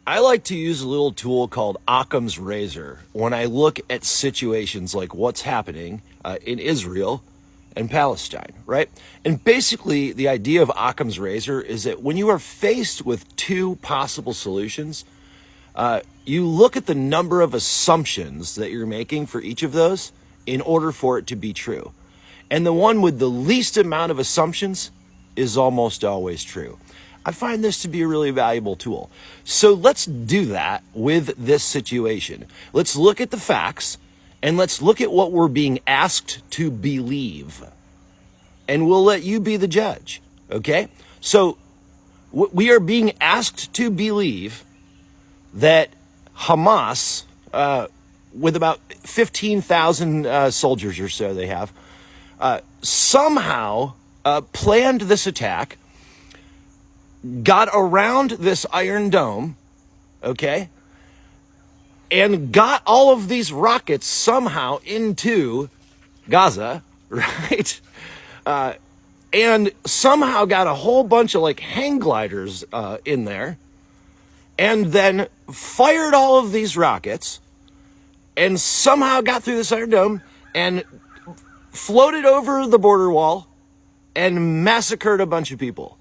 I like to use a little tool called Occam's razor when I look at situations like what's happening in Israel and Palestine, right? And basically, the idea of Occam's razor is that when you are faced with two possible solutions, you look at the number of assumptions that you're making for each of those in order for it to be true. And the one with the least amount of assumptions is almost always true. I find this to be a really valuable tool. So let's do that with this situation. Let's look at the facts and let's look at what we're being asked to believe. And we'll let you be the judge, okay? So we are being asked to believe that Hamas, with about 15,000 soldiers or so they have, somehow planned this attack, got around this Iron Dome, okay, and got all of these rockets somehow into Gaza, right? And somehow got a whole bunch of like hang gliders in there, and then fired all of these rockets, and somehow got through this Iron Dome and floated over the border wall and massacred a bunch of people.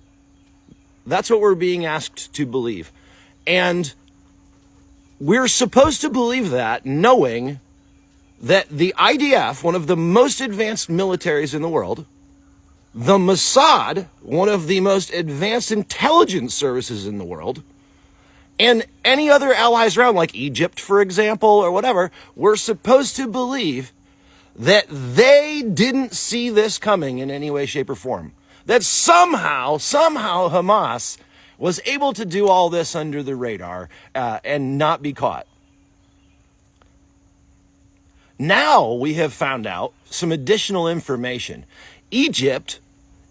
That's what we're being asked to believe. And we're supposed to believe that knowing that the IDF, one of the most advanced militaries in the world, the Mossad, one of the most advanced intelligence services in the world, and any other allies around, like Egypt, for example, or whatever, we're supposed to believe that they didn't see this coming in any way, shape, or form. That somehow Hamas was able to do all this under the radar and not be caught. Now we have found out some additional information. Egypt,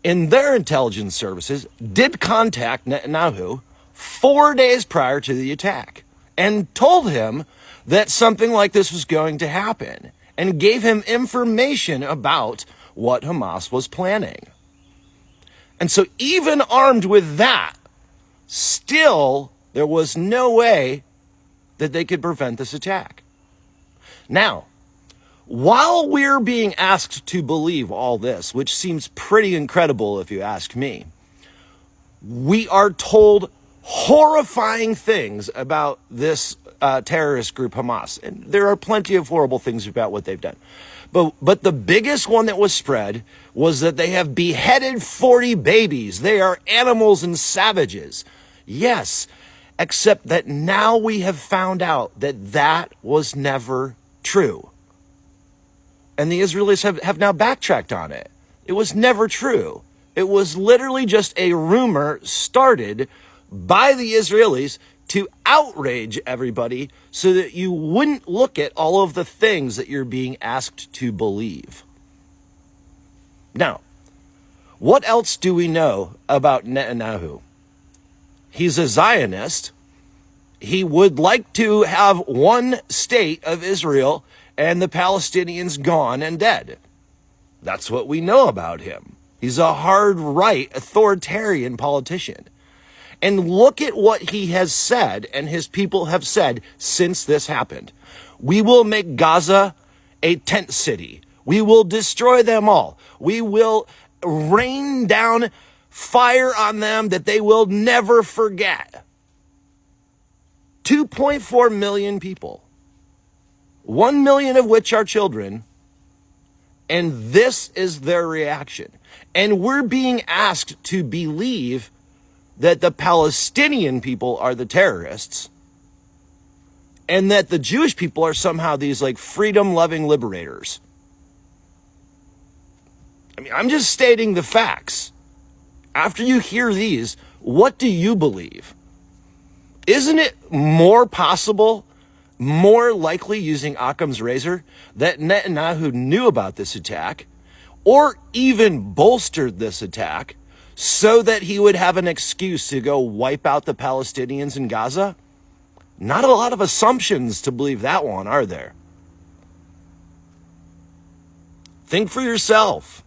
in their intelligence services, did contact Netanyahu 4 days prior to the attack and told him that something like this was going to happen and gave him information about what Hamas was planning. And so even armed with that, still there was no way that they could prevent this attack. Now, while we're being asked to believe all this, which seems pretty incredible if you ask me, we are told horrifying things about this terrorist group Hamas. And there are plenty of horrible things about what they've done. But the biggest one that was spread was that they have beheaded 40 babies. They are animals and savages. Yes, except that now we have found out that that was never true. And the Israelis have now backtracked on it. It was never true. It was literally just a rumor started by the Israelis to outrage everybody so that you wouldn't look at all of the things that you're being asked to believe. Now, what else do we know about Netanyahu? He's a Zionist. He would like to have one state of Israel and the Palestinians gone and dead. That's what we know about him. He's a hard right authoritarian politician. And look at what he has said and his people have said since this happened. We will make Gaza a tent city. We will destroy them all. We will rain down fire on them that they will never forget. 2.4 million people, 1 million of which are children, and this is their reaction. And we're being asked to believe that the Palestinian people are the terrorists and that the Jewish people are somehow these like freedom-loving liberators. I mean, I'm just stating the facts. After you hear these, what do you believe? Isn't it more possible, more likely using Occam's razor, that Netanyahu knew about this attack or even bolstered this attack so that he would have an excuse to go wipe out the Palestinians in Gaza? Not a lot of assumptions to believe that one, are there? Think for yourself.